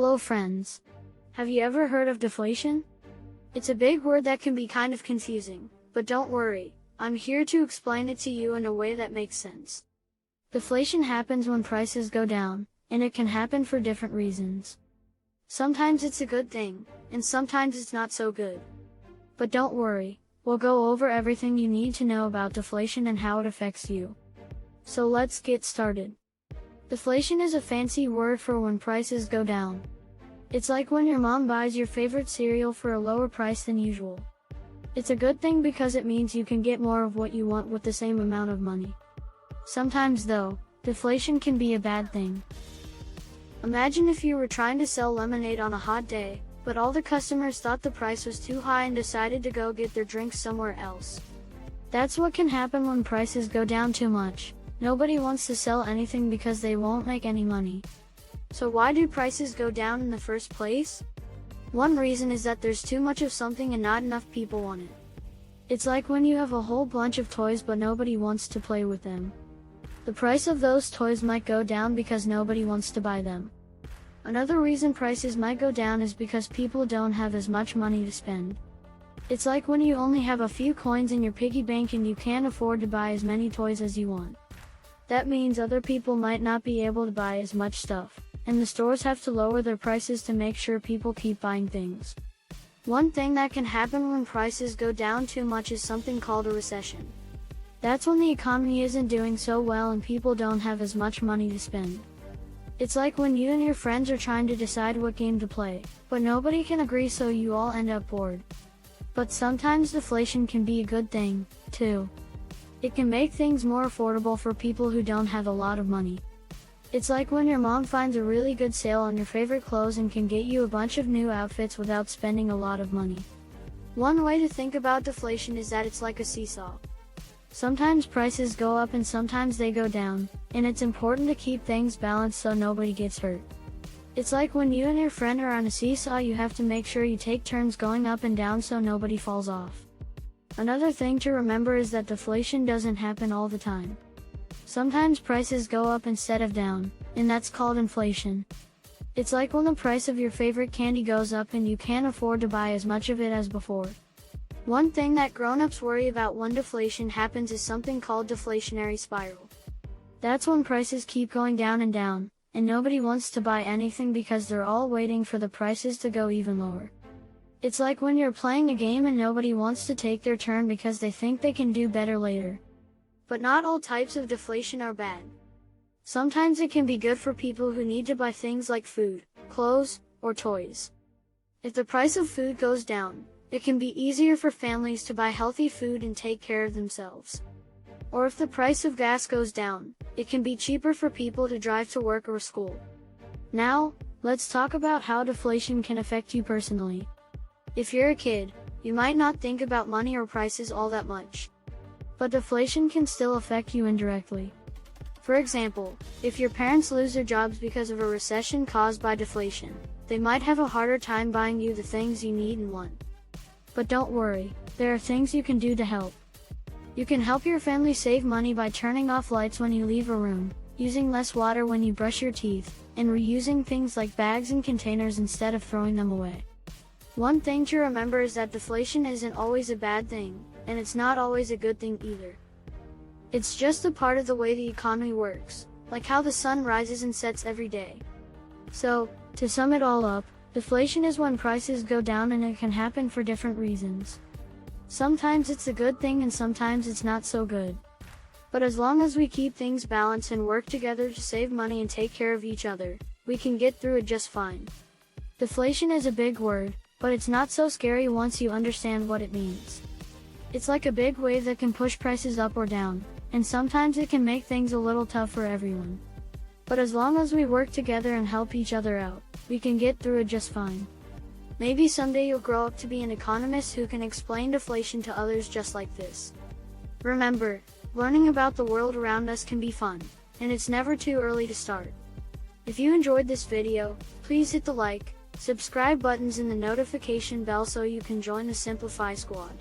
Hello friends. Have you ever heard of deflation? It's a big word that can be kind of confusing, but don't worry, I'm here to explain it to you in a way that makes sense. Deflation happens when prices go down, and it can happen for different reasons. Sometimes it's a good thing, and sometimes it's not so good. But don't worry, we'll go over everything you need to know about deflation and how it affects you. So let's get started. Deflation is a fancy word for when prices go down. It's like when your mom buys your favorite cereal for a lower price than usual. It's a good thing because it means you can get more of what you want with the same amount of money. Sometimes though, deflation can be a bad thing. Imagine if you were trying to sell lemonade on a hot day, but all the customers thought the price was too high and decided to go get their drinks somewhere else. That's what can happen when prices go down too much. Nobody wants to sell anything because they won't make any money. So why do prices go down in the first place? One reason is that there's too much of something and not enough people want it. It's like when you have a whole bunch of toys but nobody wants to play with them. The price of those toys might go down because nobody wants to buy them. Another reason prices might go down is because people don't have as much money to spend. It's like when you only have a few coins in your piggy bank and you can't afford to buy as many toys as you want. That means other people might not be able to buy as much stuff, and the stores have to lower their prices to make sure people keep buying things. One thing that can happen when prices go down too much is something called a recession. That's when the economy isn't doing so well and people don't have as much money to spend. It's like when you and your friends are trying to decide what game to play, but nobody can agree, so you all end up bored. But sometimes deflation can be a good thing, too. It can make things more affordable for people who don't have a lot of money. It's like when your mom finds a really good sale on your favorite clothes and can get you a bunch of new outfits without spending a lot of money. One way to think about deflation is that it's like a seesaw. Sometimes prices go up and sometimes they go down, and it's important to keep things balanced so nobody gets hurt. It's like when you and your friend are on a seesaw, you have to make sure you take turns going up and down so nobody falls off. Another thing to remember is that deflation doesn't happen all the time. Sometimes prices go up instead of down, and that's called inflation. It's like when the price of your favorite candy goes up and you can't afford to buy as much of it as before. One thing that grown-ups worry about when deflation happens is something called deflationary spiral. That's when prices keep going down, and nobody wants to buy anything because they're all waiting for the prices to go even lower. It's like when you're playing a game and nobody wants to take their turn because they think they can do better later. But not all types of deflation are bad. Sometimes it can be good for people who need to buy things like food, clothes, or toys. If the price of food goes down, it can be easier for families to buy healthy food and take care of themselves. Or if the price of gas goes down, it can be cheaper for people to drive to work or school. Now, let's talk about how deflation can affect you personally. If you're a kid, you might not think about money or prices all that much. But deflation can still affect you indirectly. For example, if your parents lose their jobs because of a recession caused by deflation, they might have a harder time buying you the things you need and want. But don't worry, there are things you can do to help. You can help your family save money by turning off lights when you leave a room, using less water when you brush your teeth, and reusing things like bags and containers instead of throwing them away. One thing to remember is that deflation isn't always a bad thing, and it's not always a good thing either. It's just a part of the way the economy works, like how the sun rises and sets every day. So, to sum it all up, deflation is when prices go down, and it can happen for different reasons. Sometimes it's a good thing and sometimes it's not so good. But as long as we keep things balanced and work together to save money and take care of each other, we can get through it just fine. Deflation is a big word, but it's not so scary once you understand what it means. It's like a big wave that can push prices up or down, and sometimes it can make things a little tough for everyone. But as long as we work together and help each other out, we can get through it just fine. Maybe someday you'll grow up to be an economist who can explain deflation to others just like this. Remember, learning about the world around us can be fun, and it's never too early to start. If you enjoyed this video, please hit the like, subscribe buttons and the notification bell so you can join the Simplify squad.